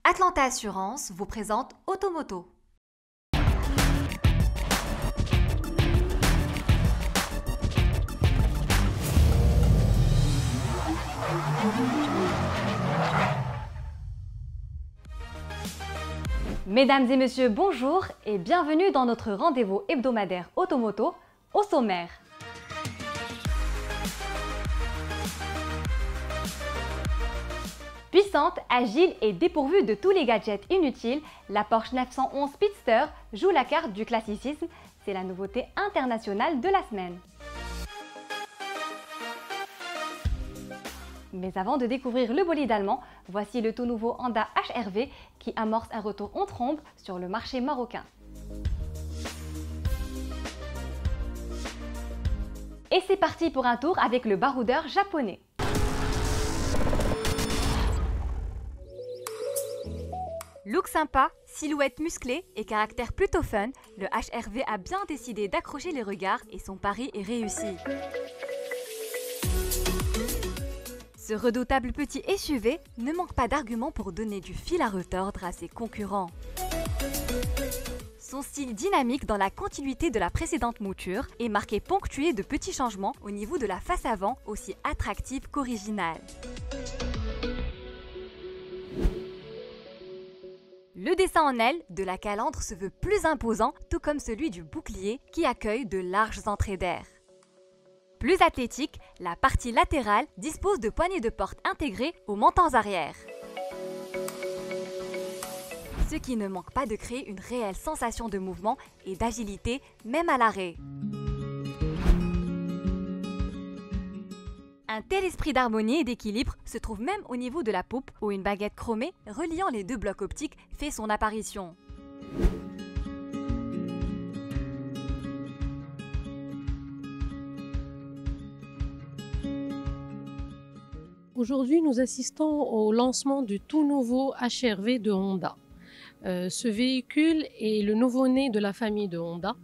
Atlanta Assurance vous présente Automoto. Mesdames et messieurs, bonjour et bienvenue dans notre rendez-vous hebdomadaire Automoto. Au sommaire. Puissante, agile et dépourvue de tous les gadgets inutiles, la Porsche 911 Speedster joue la carte du classicisme. C'est la nouveauté internationale de la semaine. Mais avant de découvrir le bolide allemand, voici le tout nouveau Honda HR-V qui amorce un retour en trombe sur le marché marocain. Et c'est parti pour un tour avec le baroudeur japonais. Look sympa, silhouette musclée et caractère plutôt fun, le HR-V a bien décidé d'accrocher les regards et son pari est réussi. Ce redoutable petit SUV ne manque pas d'arguments pour donner du fil à retordre à ses concurrents. Son style dynamique dans la continuité de la précédente mouture est marqué ponctué de petits changements au niveau de la face avant aussi attractive qu'originale. Le dessin en aile de la calandre se veut plus imposant, tout comme celui du bouclier qui accueille de larges entrées d'air. Plus athlétique, la partie latérale dispose de poignées de porte intégrées aux montants arrière. Ce qui ne manque pas de créer une réelle sensation de mouvement et d'agilité, même à l'arrêt. Un tel esprit d'harmonie et d'équilibre se trouve même au niveau de la poupe où une baguette chromée reliant les deux blocs optiques fait son apparition. Aujourd'hui, nous assistons au lancement du tout nouveau HR-V de Honda. Ce véhicule est le nouveau-né de la famille de Honda.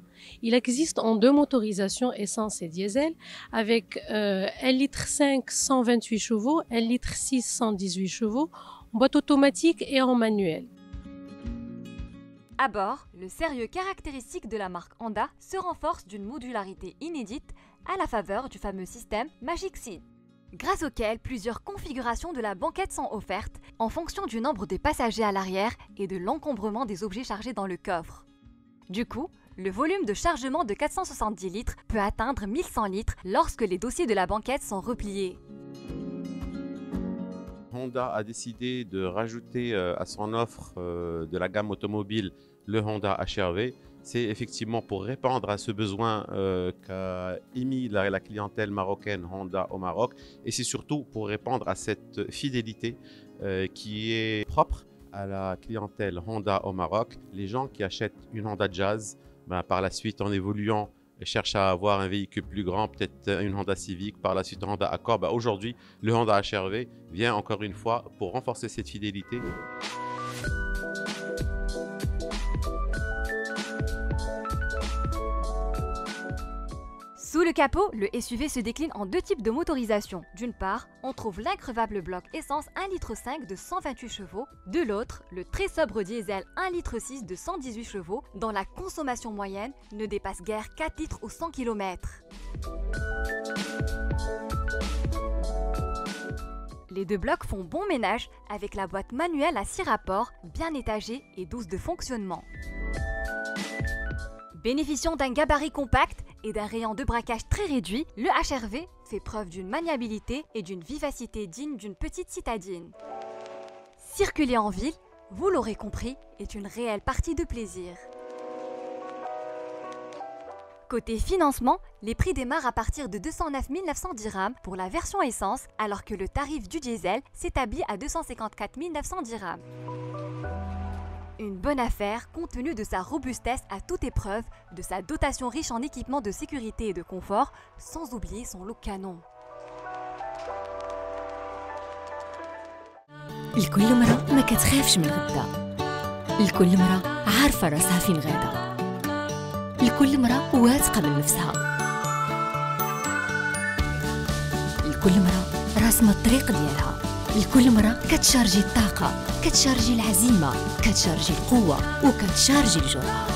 Il existe en deux motorisations essence et diesel avec 1,5 litre 128 chevaux, 1,6 litre 118 chevaux, en boîte automatique et en manuel. À bord, le sérieux caractéristique de la marque Honda se renforce d'une modularité inédite à la faveur du fameux système Magic Seat, grâce auquel plusieurs configurations de la banquette sont offertes en fonction du nombre de passagers à l'arrière et de l'encombrement des objets chargés dans le coffre. Du coup, le volume de chargement de 470 litres peut atteindre 1100 litres lorsque les dossiers de la banquette sont repliés. Honda a décidé de rajouter à son offre de la gamme automobile le Honda HR-V. C'est effectivement pour répondre à ce besoin qu'a émis la clientèle marocaine Honda au Maroc, et c'est surtout pour répondre à cette fidélité qui est propre à la clientèle Honda au Maroc. Les gens qui achètent une Honda Jazz, par la suite en évoluant cherchent à avoir un véhicule plus grand, peut-être une Honda Civic, par la suite Honda Accord. Aujourd'hui, le Honda HR-V vient encore une fois pour renforcer cette fidélité. Sous le capot, le SUV se décline en deux types de motorisation. D'une part, on trouve l'increvable bloc essence 1,5 litre de 128 chevaux. De l'autre, le très sobre diesel 1,6 litre de 118 chevaux, dont la consommation moyenne ne dépasse guère 4 litres au 100 km. Les deux blocs font bon ménage avec la boîte manuelle à 6 rapports, bien étagée et douce de fonctionnement. Bénéficiant d'un gabarit compact et d'un rayon de braquage très réduit, le HR-V fait preuve d'une maniabilité et d'une vivacité digne d'une petite citadine. Circuler en ville, vous l'aurez compris, est une réelle partie de plaisir. Côté financement, les prix démarrent à partir de 209 900 dirhams pour la version essence, alors que le tarif du diesel s'établit à 254 900 dirhams. Une bonne affaire compte tenu de sa robustesse à toute épreuve, de sa dotation riche en équipements de sécurité et de confort, sans oublier son look canon. الكل مرة ما كتخافش من غدا. الكل مرة عارفة راسها فين غادا. الكل مرة واثقة من نفسها. الكل مرة راسمة الطريق ديالها. لكل مرة كتشارجي الطاقة، كتشارجي العزيمة، كتشارجي القوة وكتشارجي الجرأة.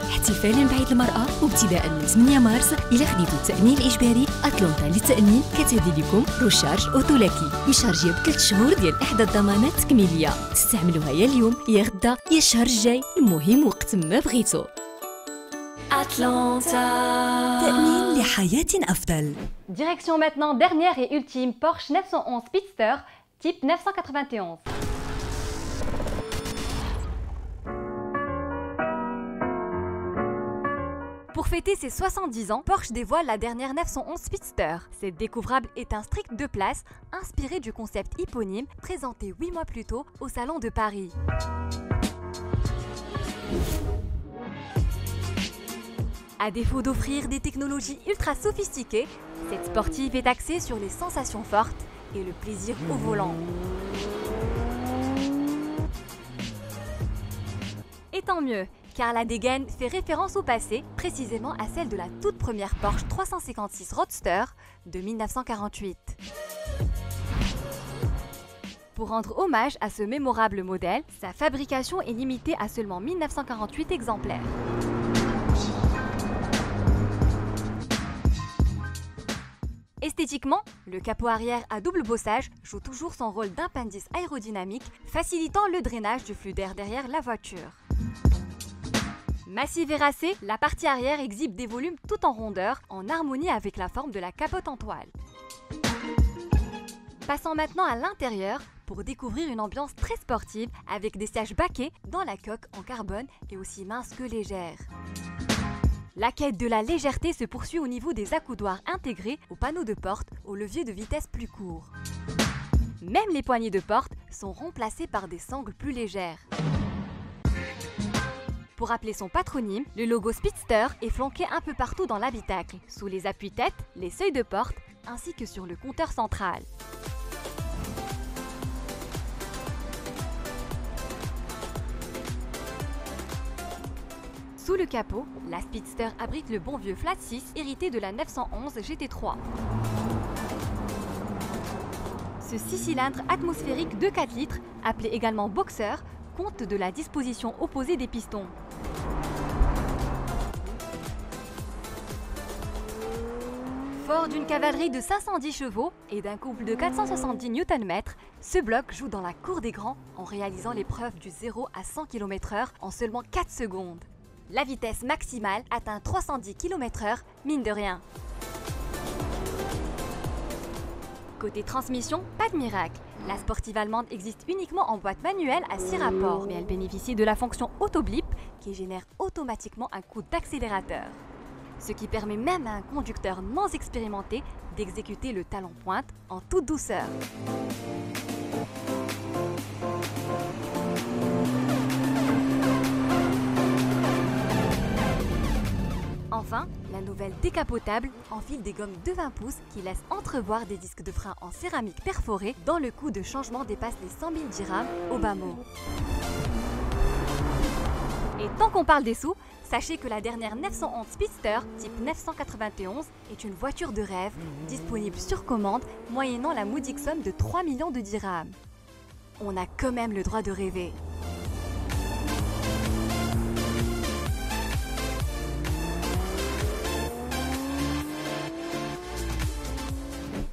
احتفالاً بعيد المرأة وابتداء من 8 مارس إلا خديتو التأمين الإجباري أتلانتا للتأمين كتهدي لكم روشارج أوتولاكي مشارجية ب3 شهور ديال إحدى الضمانات التكميلية، تستعملوها يا اليوم يا غدا يا الشهر الجاي، المهم وقت ما بغيتو. أتلانتا، تأمين لحياة أفضل. Direction maintenant dernière et ultime Porsche 911 Speedster type 991. Pour fêter ses 70 ans, Porsche dévoile la dernière 911 Speedster. Cette découvrable est un strict 2 places inspiré du concept éponyme présenté 8 mois plus tôt au Salon de Paris. À défaut d'offrir des technologies ultra sophistiquées, cette sportive est axée sur les sensations fortes et le plaisir au volant. Et tant mieux, car la dégaine fait référence au passé, précisément à celle de la toute première Porsche 356 Roadster de 1948. Pour rendre hommage à ce mémorable modèle, sa fabrication est limitée à seulement 1948 exemplaires. Esthétiquement, le capot arrière à double bossage joue toujours son rôle d'appendice aérodynamique, facilitant le drainage du flux d'air derrière la voiture. Massive et racée, la partie arrière exhibe des volumes tout en rondeur, en harmonie avec la forme de la capote en toile. Passons maintenant à l'intérieur pour découvrir une ambiance très sportive avec des sièges baquets dans la coque en carbone et aussi mince que légère. La quête de la légèreté se poursuit au niveau des accoudoirs intégrés aux panneaux de porte au levier de vitesse plus court. Même les poignées de porte sont remplacées par des sangles plus légères. Pour rappeler son patronyme, le logo Speedster est flanqué un peu partout dans l'habitacle, sous les appuis-têtes, les seuils de porte, ainsi que sur le compteur central. Sous le capot, la Speedster abrite le bon vieux Flat 6 hérité de la 911 GT3. Ce 6 cylindres atmosphérique de 4 litres, appelé également Boxer, compte de la disposition opposée des pistons. Fort d'une cavalerie de 510 chevaux et d'un couple de 470 Nm, ce bloc joue dans la cour des grands en réalisant l'épreuve du 0 à 100 km/h en seulement 4 secondes. La vitesse maximale atteint 310 km/h, mine de rien. Côté transmission, pas de miracle. La sportive allemande existe uniquement en boîte manuelle à 6 rapports, mais elle bénéficie de la fonction Auto-Blip qui génère automatiquement un coup d'accélérateur. Ce qui permet même à un conducteur non expérimenté d'exécuter le talon pointe en toute douceur. Enfin, la nouvelle décapotable enfile des gommes de 20 pouces qui laissent entrevoir des disques de frein en céramique perforée dont le coût de changement dépasse les 100 000 dirhams au bas mot. Et tant qu'on parle des sous, sachez que la dernière 911 Speedster type 991 est une voiture de rêve disponible sur commande moyennant la modique somme de 3 millions de dirhams. On a quand même le droit de rêver.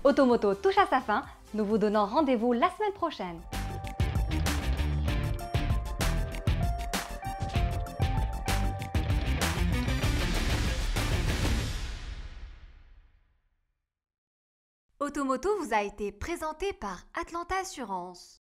Automoto touche à sa fin, nous vous donnons rendez-vous la semaine prochaine. Automoto vous a été présenté par Atlanta Assurance.